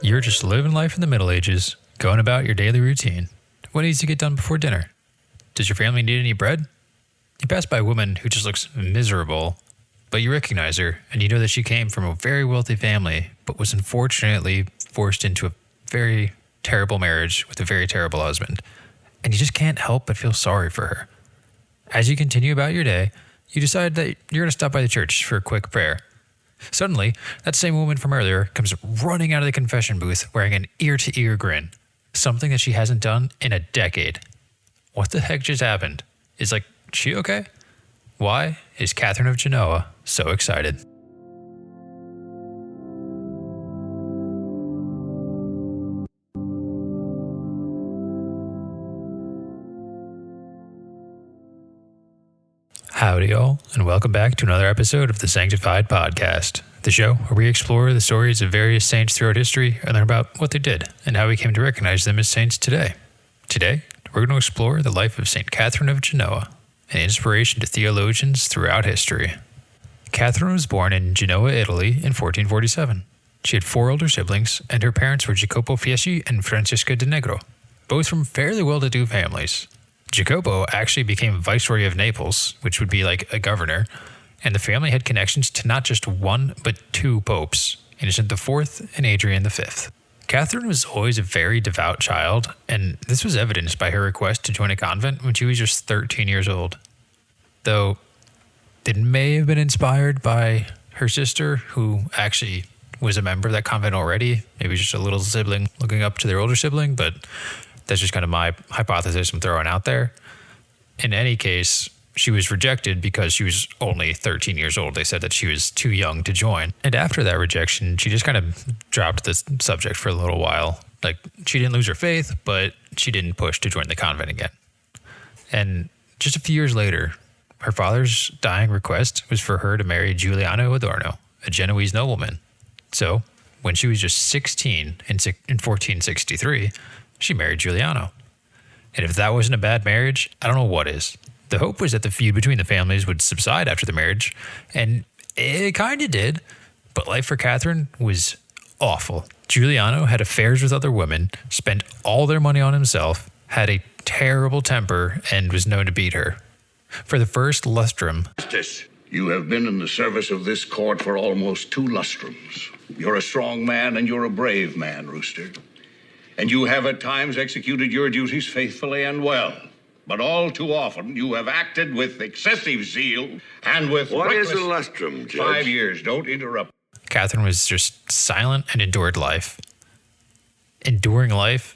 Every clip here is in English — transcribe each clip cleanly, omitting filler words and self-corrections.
You're just living life in the Middle Ages, going about your daily routine. What needs to get done before dinner? Does your family need any bread? You pass by a woman who just looks miserable, but you recognize her and you know that she came from a very wealthy family, but was unfortunately forced into a very terrible marriage with a very terrible husband. And you just can't help but feel sorry for her. As you continue about your day, you decide that you're going to stop by the church for a quick prayer. Suddenly, that same woman from earlier comes running out of the confession booth wearing an ear-to-ear grin, something that she hasn't done in a decade. What the heck just happened? Is she okay? Why is Catherine of Genoa so excited? Howdy, all, and welcome back to another episode of the Sanctified Podcast, the show where we explore the stories of various saints throughout history and learn about what they did and how we came to recognize them as saints today. Today, we're going to explore the life of Saint Catherine of Genoa, an inspiration to theologians throughout history. Catherine was born in Genoa, Italy in 1447. She had 4 older siblings, and her parents were Jacopo Fieschi and Francisca de Negro, both from fairly well-to-do families. Jacopo actually became Viceroy of Naples, which would be like a governor, and the family had connections to not just one, but 2 popes, Innocent IV and Adrian V. Catherine was always a very devout child, and this was evidenced by her request to join a convent when she was just 13 years old. Though it may have been inspired by her sister, who actually was a member of that convent already, maybe just a little sibling looking up to their older sibling, but that's just kind of my hypothesis I'm throwing out there. In any case, she was rejected because she was only 13 years old. They said that she was too young to join. And after that rejection, she just kind of dropped this subject for a little while. She didn't lose her faith, but she didn't push to join the convent again. And just a few years later, her father's dying request was for her to marry Giuliano Adorno, a Genoese nobleman. So when she was just 16 in 1463, she married Giuliano. And if that wasn't a bad marriage, I don't know what is. The hope was that the feud between the families would subside after the marriage, and it kind of did, but life for Catherine was awful. Giuliano had affairs with other women, spent all their money on himself, had a terrible temper, and was known to beat her. For the first lustrum, Justice, you have been in the service of this court for almost 2 lustrums. You're a strong man and you're a brave man, Rooster. And you have at times executed your duties faithfully and well. But all too often, you have acted with excessive zeal and with What reckless... is a lustrum, Judge? 5 years. Don't interrupt. Catherine was just silent and endured life. Enduring life?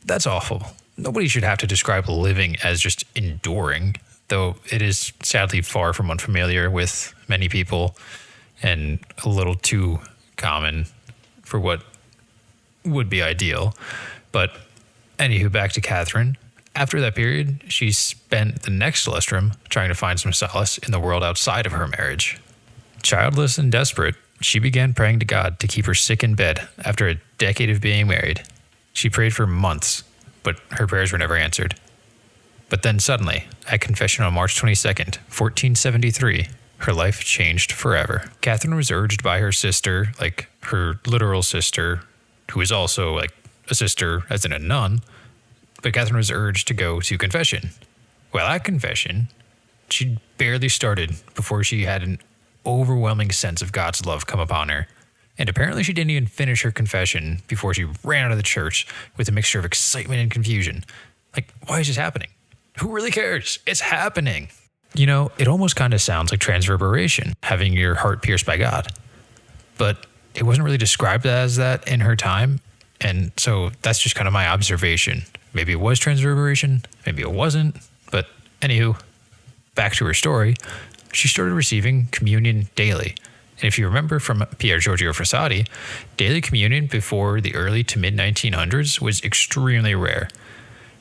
That's awful. Nobody should have to describe living as just enduring, though it is sadly far from unfamiliar with many people and a little too common for what would be ideal. But anywho, back to Catherine. After that period, she spent the next lustrum trying to find some solace in the world outside of her marriage. Childless and desperate, she began praying to God to keep her sick in bed after a decade of being married. She prayed for months, but her prayers were never answered. But then suddenly, at confession on March 22nd, 1473, her life changed forever. Catherine was urged by her sister, her literal sister, who was also a sister as in a nun, but Catherine was urged to go to confession. Well, at confession, she'd barely started before she had an overwhelming sense of God's love come upon her. And apparently she didn't even finish her confession before she ran out of the church with a mixture of excitement and confusion. Why is this happening? Who really cares? It's happening. It almost kind of sounds like transverberation, having your heart pierced by God. But it wasn't really described as that in her time, and so that's just kind of my observation. Maybe it was transverberation, maybe it wasn't, but anywho, back to her story, she started receiving communion daily. And if you remember from Pier Giorgio Frassati, daily communion before the early to mid-1900s was extremely rare.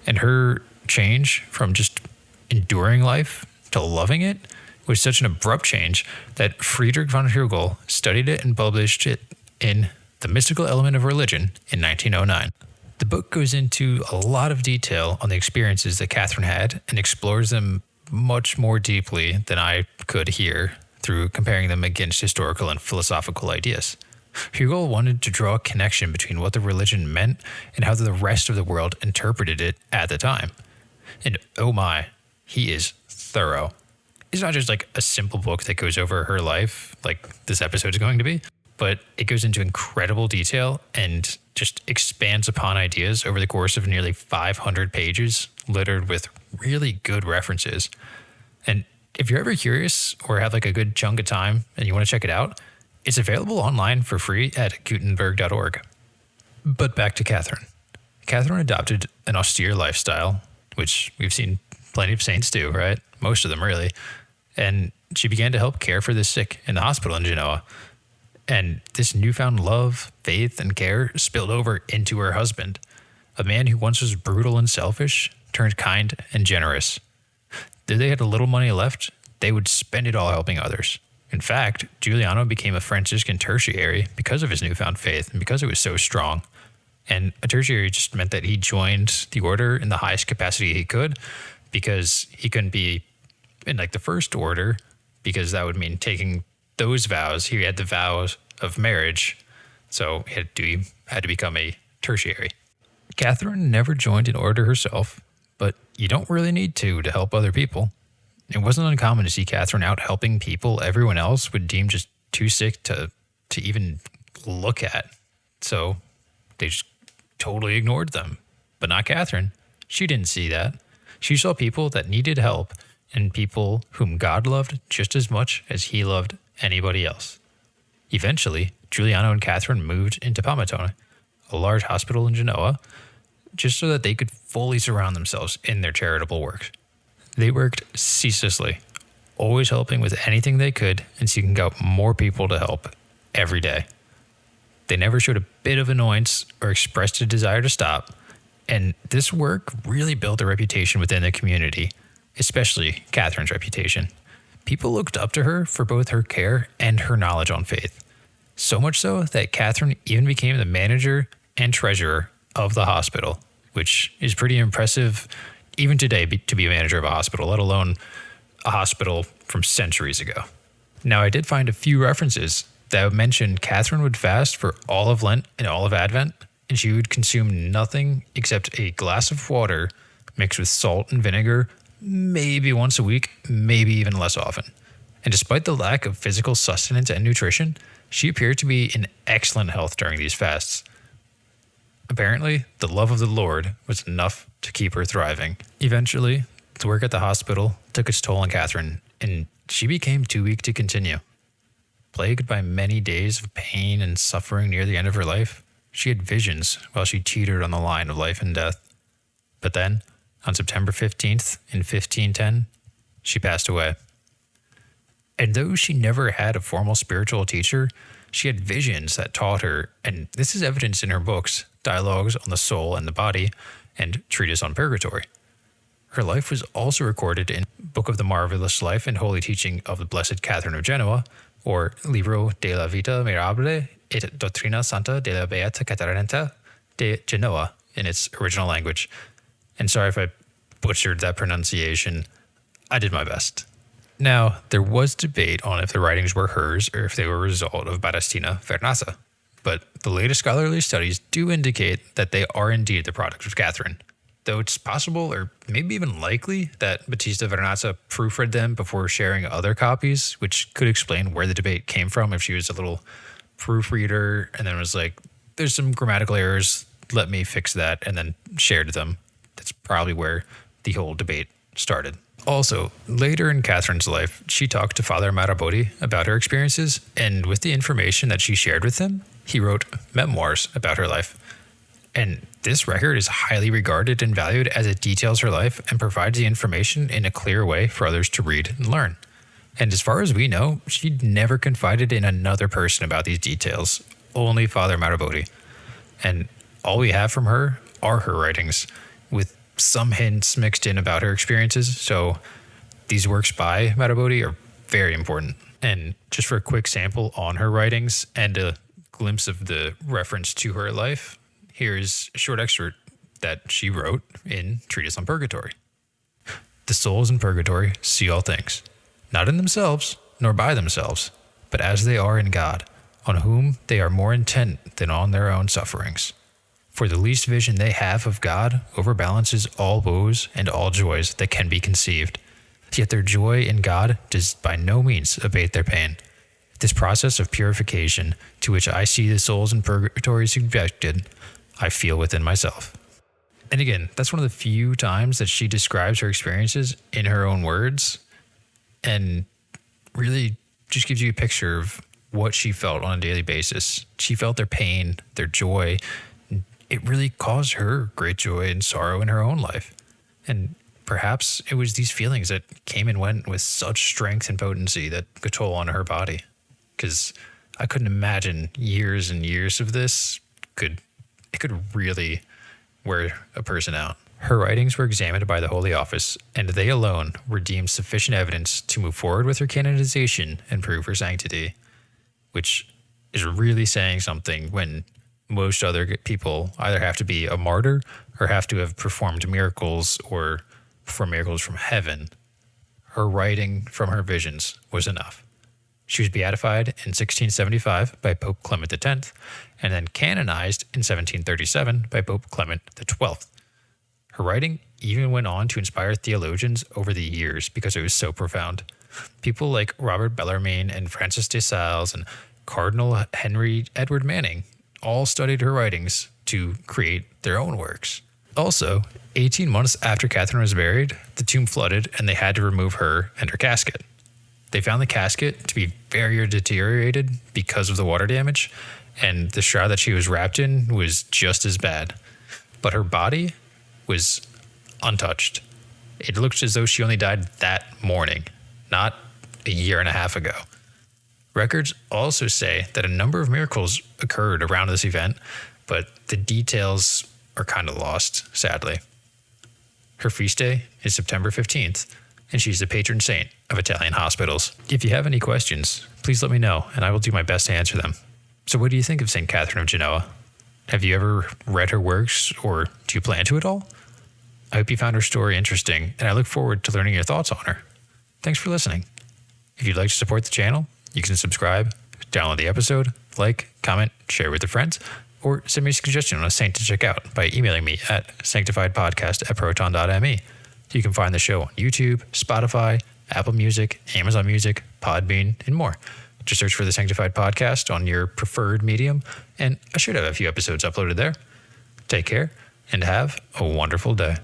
And her change from just enduring life to loving it was such an abrupt change that Friedrich von Hegel studied it and published it in The Mystical Element of Religion in 1909. The book goes into a lot of detail on the experiences that Catherine had and explores them much more deeply than I could here through comparing them against historical and philosophical ideas. Hegel wanted to draw a connection between what the religion meant and how the rest of the world interpreted it at the time. And oh my, he is thorough. It's not just like a simple book that goes over her life, like this episode is going to be, but it goes into incredible detail and just expands upon ideas over the course of nearly 500 pages, littered with really good references. And if you're ever curious or have like a good chunk of time and you want to check it out, it's available online for free at Gutenberg.org. But back to Catherine. Catherine adopted an austere lifestyle, which we've seen plenty of saints do, right? Most of them, really. And she began to help care for the sick in the hospital in Genoa. And this newfound love, faith, and care spilled over into her husband, a man who once was brutal and selfish, turned kind and generous. Though they had a little money left, they would spend it all helping others. In fact, Giuliano became a Franciscan tertiary because of his newfound faith and because it was so strong. And a tertiary just meant that he joined the order in the highest capacity he could, because he couldn't be in like the first order, because that would mean taking those vows. He had the vows of marriage, so he had to become a tertiary. Catherine never joined an order herself, but you don't really need to help other people. It wasn't uncommon to see Catherine out helping people everyone else would deem just too sick to even look at. So they just totally ignored them. But not Catherine. She didn't see that. She saw people that needed help and people whom God loved just as much as he loved anybody else. Eventually, Giuliano and Catherine moved into Panettone, a large hospital in Genoa, just so that they could fully surround themselves in their charitable work. They worked ceaselessly, always helping with anything they could and seeking out more people to help every day. They never showed a bit of annoyance or expressed a desire to stop, and this work really built a reputation within the community, especially Catherine's reputation. People looked up to her for both her care and her knowledge on faith. So much so that Catherine even became the manager and treasurer of the hospital, which is pretty impressive even today to be a manager of a hospital, let alone a hospital from centuries ago. Now, I did find a few references that mentioned Catherine would fast for all of Lent and all of Advent, and she would consume nothing except a glass of water mixed with salt and vinegar, maybe once a week, maybe even less often. And despite the lack of physical sustenance and nutrition, she appeared to be in excellent health during these fasts. Apparently, the love of the Lord was enough to keep her thriving. Eventually, the work at the hospital took its toll on Catherine, and she became too weak to continue. Plagued by many days of pain and suffering near the end of her life, she had visions while she teetered on the line of life and death. But then, on September 15th in 1510, she passed away. And though she never had a formal spiritual teacher, she had visions that taught her, and this is evidenced in her books, Dialogues on the Soul and the Body, and Treatise on Purgatory. Her life was also recorded in Book of the Marvelous Life and Holy Teaching of the Blessed Catherine of Genoa, or Libro de la Vita Mirabile et Doctrina Santa de la Beata Catarina de Genoa in its original language. And sorry if I butchered that pronunciation. I did my best. Now, there was debate on if the writings were hers or if they were a result of Battista Vernazza, but the latest scholarly studies do indicate that they are indeed the product of Catherine, though it's possible or maybe even likely that Battista Vernazza proofread them before sharing other copies, which could explain where the debate came from if she was a little proofreader and then was like, there's some grammatical errors, let me fix that, and then shared them. That's probably where the whole debate started. Also, later in Catherine's life, she talked to Father Maraboti about her experiences, and with the information that she shared with him, he wrote memoirs about her life. And this record is highly regarded and valued as it details her life and provides the information in a clear way for others to read and learn. And as far as we know, she never confided in another person about these details, only Father Maraboti. And all we have from her are her writings, with some hints mixed in about her experiences, so these works by Maraboti are very important. And just for a quick sample on her writings and a glimpse of the reference to her life, here's a short excerpt that she wrote in Treatise on Purgatory. The souls in purgatory see all things, not in themselves, nor by themselves, but as they are in God, on whom they are more intent than on their own sufferings. For the least vision they have of God overbalances all woes and all joys that can be conceived. Yet their joy in God does by no means abate their pain. This process of purification to which I see the souls in purgatory subjected, I feel within myself. And again, that's one of the few times that she describes her experiences in her own words and really just gives you a picture of what she felt on a daily basis. She felt their pain, their joy. It really caused her great joy and sorrow in her own life. And perhaps it was these feelings that came and went with such strength and potency that could toll on her body. Because I couldn't imagine years and years of this could really wear a person out. Her writings were examined by the Holy Office, and they alone were deemed sufficient evidence to move forward with her canonization and prove her sanctity, which is really saying something when most other people either have to be a martyr or have to have performed miracles or perform miracles from heaven. Her writing from her visions was enough. She was beatified in 1675 by Pope Clement X, and then canonized in 1737 by Pope Clement XII. Her writing even went on to inspire theologians over the years because it was so profound. People like Robert Bellarmine and Francis de Sales and Cardinal Henry Edward Manning all studied her writings to create their own works. Also, 18 months after Catherine was buried, the tomb flooded and they had to remove her and her casket. They found the casket to be very deteriorated because of the water damage, and the shroud that she was wrapped in was just as bad. But her body was untouched. It looked as though she only died that morning, not a year and a half ago. Records also say that a number of miracles occurred around this event, but the details are kind of lost, sadly. Her feast day is September 15th, and she's the patron saint of Italian hospitals. If you have any questions, please let me know, and I will do my best to answer them. So what do you think of Saint Catherine of Genoa? Have you ever read her works, or do you plan to at all? I hope you found her story interesting, and I look forward to learning your thoughts on her. Thanks for listening. If you'd like to support the channel, you can subscribe, download the episode, like, comment, share with your friends, or send me a suggestion on a saint to check out by emailing me at sanctifiedpodcast@proton.me. You can find the show on YouTube, Spotify, Apple Music, Amazon Music, Podbean, and more. Just search for the Sanctified Podcast on your preferred medium, and I should have a few episodes uploaded there. Take care, and have a wonderful day.